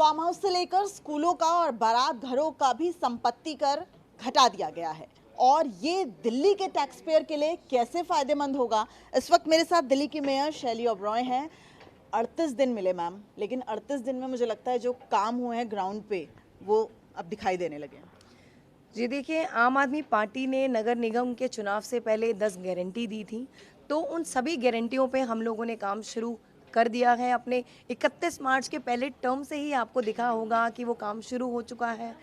Farm house से लेकर स्कूलों का और बारात घरों का भी संपत्ति कर घटा दिया गया है और ये दिल्ली के टैक्स पेयर के लिए कैसे फायदेमंद होगा। इस वक्त मेरे साथ दिल्ली की मेयर शैली ओबरॉय हैं। 38 दिन मिले मैम, लेकिन 38 दिन में मुझे लगता है जो काम हुए हैं ग्राउंड पे वो अब दिखाई देने लगे हैं। जी देखिए, आम आदमी पार्टी ने नगर निगम के चुनाव से पहले 10 गारंटी दी थी, तो उन सभी गारंटियों पे हम लोगों ने काम शुरू कर दिया है। अपने 31 मार्च के पहले टर्म से ही आपको दिखा होगा कि वो काम शुरू हो चुका है।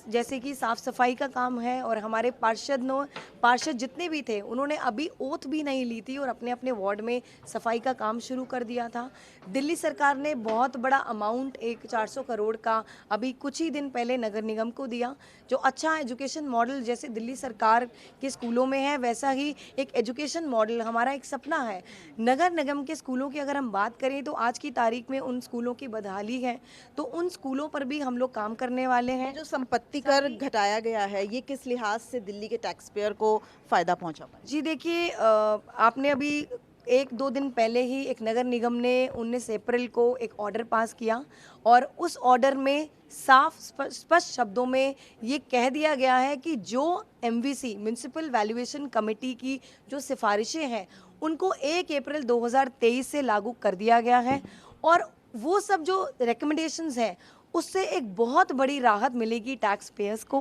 जैसे कि साफ़ सफाई का काम है और हमारे पार्षद जितने भी थे उन्होंने अभी ओथ भी नहीं ली थी और अपने अपने वार्ड में सफाई का काम शुरू कर दिया था। दिल्ली सरकार ने बहुत बड़ा अमाउंट 400 करोड़ का अभी कुछ ही दिन पहले नगर निगम को दिया, जो अच्छा एजुकेशन मॉडल जैसे दिल्ली सरकार के स्कूलों में है वैसा ही एक एजुकेशन मॉडल हमारा एक सपना है। नगर निगम के स्कूलों की अगर हम बात करें तो आज की तारीख में उन स्कूलों की बदहाली है, तो उन स्कूलों पर भी हम लोग काम करने वाले हैं। जो संपत्ति कर घटाया गया है ये किस लिहाज से दिल्ली के टैक्स पेयर को फायदा पहुंचा पाए? जी देखिए, आपने अभी 1-2 दिन पहले ही एक नगर निगम ने 19 अप्रैल को एक ऑर्डर पास किया और उस ऑर्डर में साफ स्पष्ट शब्दों में ये कह दिया गया है कि जो MVC म्युनिसिपल वैल्यूएशन कमेटी की जो सिफारिशें हैं उनको 1 अप्रैल 2023 से लागू कर दिया गया है और वो सब जो रिकमेंडेशंस हैं उससे एक बहुत बड़ी राहत मिलेगी टैक्स पेयर्स को।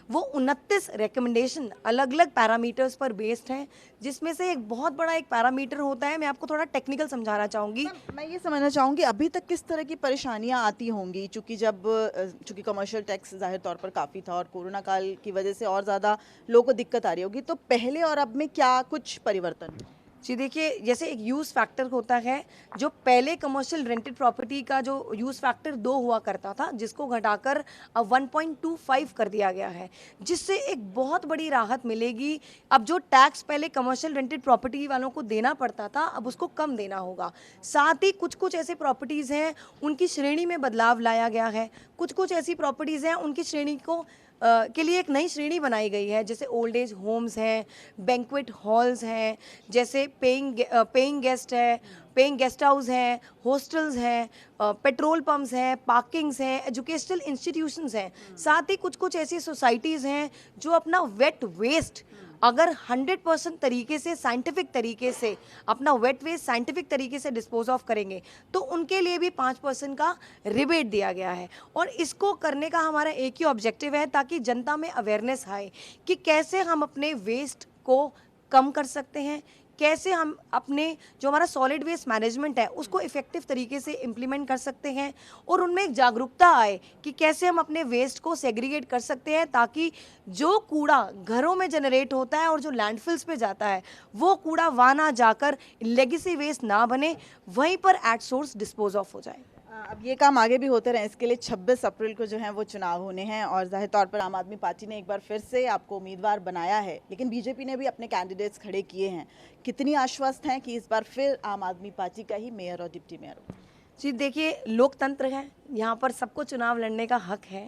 वो 29 रिकमेंडेशन अलग अलग पैरामीटर्स पर बेस्ड हैं, जिसमें से एक बहुत बड़ा एक पैरामीटर होता है, मैं आपको थोड़ा टेक्निकल समझाना चाहूँगी। मैं ये समझना चाहूँगी अभी तक किस तरह की परेशानियाँ आती होंगी, चूँकि कमर्शियल टैक्स जाहिर तौर पर काफ़ी था और कोरोना काल की वजह से और ज़्यादा लोगों को दिक्कत आ रही होगी, तो पहले और अब में क्या कुछ परिवर्तन? जी देखिए, जैसे एक यूज़ फैक्टर होता है, जो पहले कमर्शियल रेंटेड प्रॉपर्टी का जो यूज़ फैक्टर 2 हुआ करता था जिसको घटाकर अब 1.25 कर दिया गया है, जिससे एक बहुत बड़ी राहत मिलेगी। अब जो टैक्स पहले कमर्शियल रेंटेड प्रॉपर्टी वालों को देना पड़ता था अब उसको कम देना होगा। साथ ही कुछ ऐसे प्रॉपर्टीज़ हैं उनकी श्रेणी में बदलाव लाया गया है, कुछ ऐसी प्रॉपर्टीज़ हैं उनकी श्रेणी को के लिए एक नई श्रेणी बनाई गई है, जैसे ओल्ड एज होम्स हैं, बैंक्वेट हॉल्स हैं, जैसे पेइंग गेस्ट हाउस हैं, हॉस्टल्स हैं, पेट्रोल पंप्स हैं, पार्किंग्स हैं, एजुकेशनल इंस्टीट्यूशंस हैं। साथ ही कुछ ऐसी सोसाइटीज़ हैं जो अपना वेट वेस्ट अगर 100% तरीके से साइंटिफिक तरीके से अपना वेट वेस्ट साइंटिफिक तरीके से डिस्पोज ऑफ करेंगे तो उनके लिए भी 5% का रिबेट दिया गया है। और इसको करने का हमारा एक ही ऑब्जेक्टिव है ताकि जनता में अवेयरनेस आए कि कैसे हम अपने वेस्ट को कम कर सकते हैं, कैसे हम अपने जो हमारा सॉलिड वेस्ट मैनेजमेंट है उसको इफ़ेक्टिव तरीके से इम्प्लीमेंट कर सकते हैं और उनमें एक जागरूकता आए कि कैसे हम अपने वेस्ट को सेग्रीगेट कर सकते हैं, ताकि जो कूड़ा घरों में जनरेट होता है और जो लैंडफिल्स पे जाता है वो कूड़ा वहाँ ना जाकर लेगेसी वेस्ट ना बने, वहीं पर एट सोर्स डिस्पोज ऑफ हो जाए। अब ये काम आगे भी होते रहे, इसके लिए 26 अप्रैल को जो है वो चुनाव होने हैं और जाहिर तौर पर आम आदमी पार्टी ने एक बार फिर से आपको उम्मीदवार बनाया है, लेकिन बीजेपी ने भी अपने कैंडिडेट्स खड़े किए हैं। कितनी आश्वस्त हैं कि इस बार फिर आम आदमी पार्टी का ही मेयर और डिप्टी मेयर हो? जी देखिए, लोकतंत्र है, यहाँ पर सबको चुनाव लड़ने का हक है,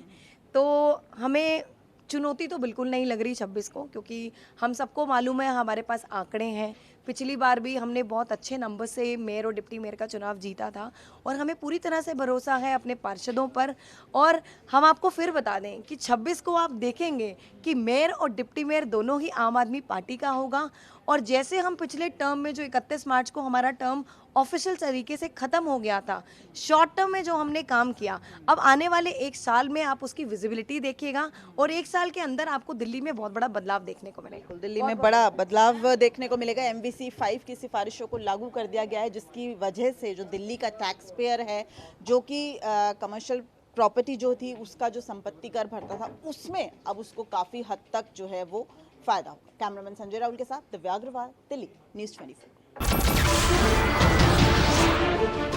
तो हमें चुनौती तो बिल्कुल नहीं लग रही 26 को, क्योंकि हम सबको मालूम है हमारे पास आंकड़े हैं। पिछली बार भी हमने बहुत अच्छे नंबर से मेयर और डिप्टी मेयर का चुनाव जीता था और हमें पूरी तरह से भरोसा है अपने पार्षदों पर। और हम आपको फिर बता दें कि 26 को आप देखेंगे कि मेयर और डिप्टी मेयर दोनों ही आम आदमी पार्टी का होगा। और जैसे हम पिछले टर्म में जो 31 मार्च को हमारा टर्म ऑफिशियल तरीके से ख़त्म हो गया था, शॉर्ट टर्म में जो हमने काम किया, अब आने वाले 1 साल में आप उसकी विजिबिलिटी देखिएगा और 1 साल के अंदर आपको दिल्ली में बहुत बड़ा बदलाव देखने को मिलेगा। दिल्ली में बड़ा बदलाव देखने को मिलेगा। MVC 5 की सिफारिशों को लागू कर दिया गया है, जिसकी वजह से जो दिल्ली का टैक्स पेयर है, जो कि कमर्शियल प्रॉपर्टी जो थी उसका जो संपत्ति कर भरता था, उसमें अब उसको काफ़ी हद तक जो है वो फायदा होगा। कैमरामैन संजय राहुल के साथ दिव्या अग्रवाल, दिल्ली, न्यूज़ 24।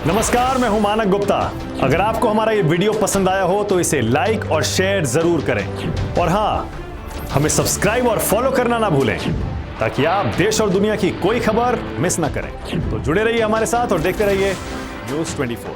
नमस्कार, मैं हूं मानक गुप्ता। अगर आपको हमारा ये वीडियो पसंद आया हो तो इसे लाइक और शेयर जरूर करें और हाँ, हमें सब्सक्राइब और फॉलो करना ना भूलें ताकि आप देश और दुनिया की कोई खबर मिस ना करें। तो जुड़े रहिए हमारे साथ और देखते रहिए न्यूज़ 24।